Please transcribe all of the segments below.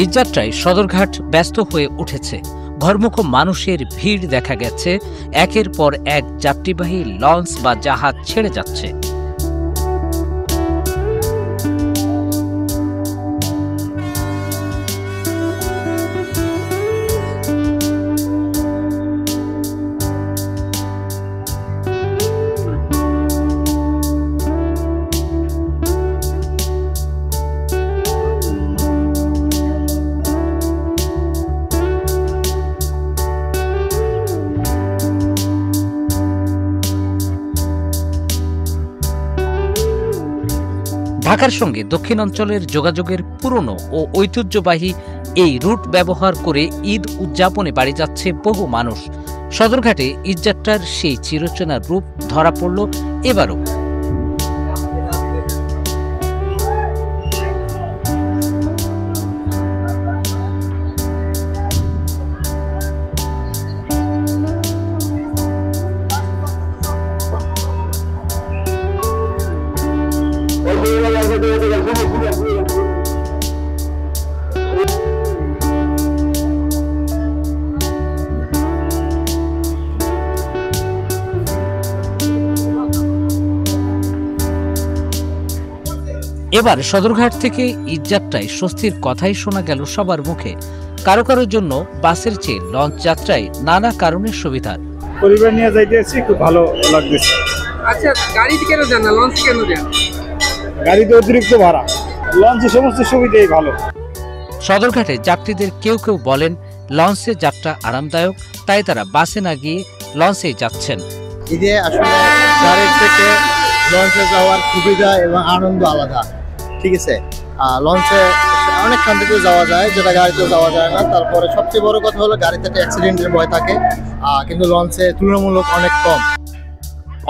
ঈদযাত্রায় সদরঘাট ব্যস্ত হয়ে উঠেছে। ঘরমুখো মানুষের ভিড় দেখা গেছে। একের পর এক যাত্রীবাহী লঞ্চ বা জাহাজ ছেড়ে যাচ্ছে। ঢাকার সঙ্গে দক্ষিণাঞ্চলের যোগাযোগের পুরনো ও ঐতিহ্যবাহী এই রুট ব্যবহার করে ঈদ উদযাপনে বাড়ি যাচ্ছে বহু মানুষ। সদরঘাটে ঈদযাত্রার সেই চিরচেনা রূপ ধরা পড়ল এবারও। এবার সদরঘাট থেকে ঈদযাত্রায় স্বস্তির কথাই শোনা গেল সবার মুখে। কারো কারোর জন্য বাসের চেয়ে লঞ্চ যাত্রায় নানা কারণের সুবিধা। পরিবার নিয়ে যাইতেছি, খুব ভালো লাগতেছে। আচ্ছা, গাড়িতে কেন যান না, লঞ্চে কেন যান? গাড়িতে অতিরিক্ত ভাড়া, লঞ্চে সমস্ত সুবিধাই ভালো। সদরঘাটে যাত্রীদের কেউ কেউ বলেন লঞ্চে যাত্রা আরামদায়ক, তাই তারা বাসে না গিয়ে লঞ্চে যাচ্ছেন। ঈদে আসলে গাড়ির থেকে লঞ্চে যাওয়ার সুবিধা এবং আনন্দ আলাদা। ঠিক আছে, লঞ্চে অনেক শান্তিতে যাওয়া যায়, যেটা গাড়িতে যাওয়া যায় না। তারপরে সবচেয়ে বড় কথা হলো গাড়িতে একটা অ্যাক্সিডেন্টের ভয় থাকে, কিন্তু লঞ্চে তুলনামূলক অনেক কম।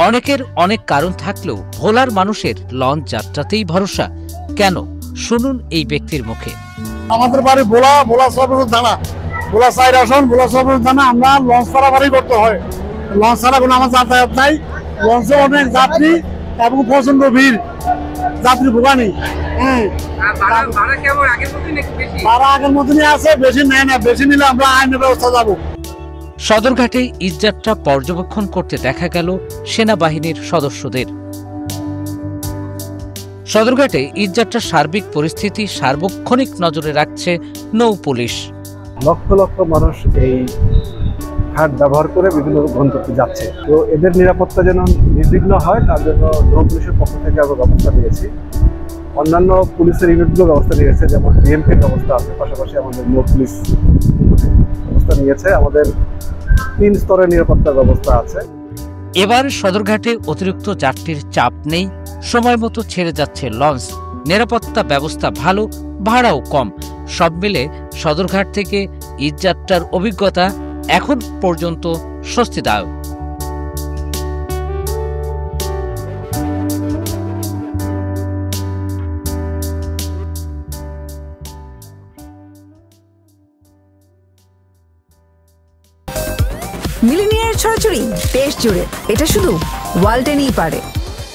অনেকের অনেক কারণ থাকলেও ভোলার মানুষের লঞ্চ যাত্রাতেই ভরসা। কেন, শুনুন এই ব্যক্তির মুখে। আমাদের বাড়ি ভোলা সরবরাহ থানা, ভোলা সাইড আসন, ভোলা সরবরাহ থানা। আমরা লঞ্চ পারাপারি করতে হয়, লঞ্চ ছাড়া কোনো আমার যাতায়াত নাই। লঞ্চে অনেক যাত্রী এবং প্রচন্ড ভিড়, যাত্রী ভোগানি। ভাড়া আগের মতনই আছে, বেশি নেয় না। বেশি নিলে আমরা আইনের ব্যবস্থা যাবো। সদরঘাটে ঈদযাত্রা পর্যবেক্ষণ করতে দেখা গেল সেনাবাহিনীর সদস্যদের। সদরঘাটে ঈদযাত্রার সার্বিক পরিস্থিতি সার্বক্ষণিক নজরে রাখছে নৌ পুলিশ। লক্ষ লক্ষ মানুষ এই ঘাট ব্যবহার করে বিভিন্ন গন্তব্যে যাচ্ছে, তো এদের নিরাপত্তা যেন নির্বিঘ্ন হয় তার জন্য নৌ পুলিশের পক্ষ থেকে আমরা ব্যবস্থা নিয়েছি। অন্যান্য পুলিশের ইউনিটগুলো ব্যবস্থা নিয়েছে, যেমন ডিএমপির ব্যবস্থা আছে, পাশাপাশি আমাদের নৌ পুলিশ ব্যবস্থা নিয়েছে। আমাদের 3 স্তরের নিরাপত্তার ব্যবস্থা আছে। এবার সদরঘাটে অতিরিক্ত যাত্রীর চাপ নেই, সময় মতো ছেড়ে যাচ্ছে লঞ্চ, নিরাপত্তা ব্যবস্থা ভালো, ভাড়াও কম। সব মিলে সদরঘাট থেকে ঈদযাত্রার অভিজ্ঞতা এখন পর্যন্ত স্বস্তিদায়ক। মিলিনিয়ার ছড়াছড়ি দেশ জুড়ে, এটা শুধু ওয়ালটেনই পারে।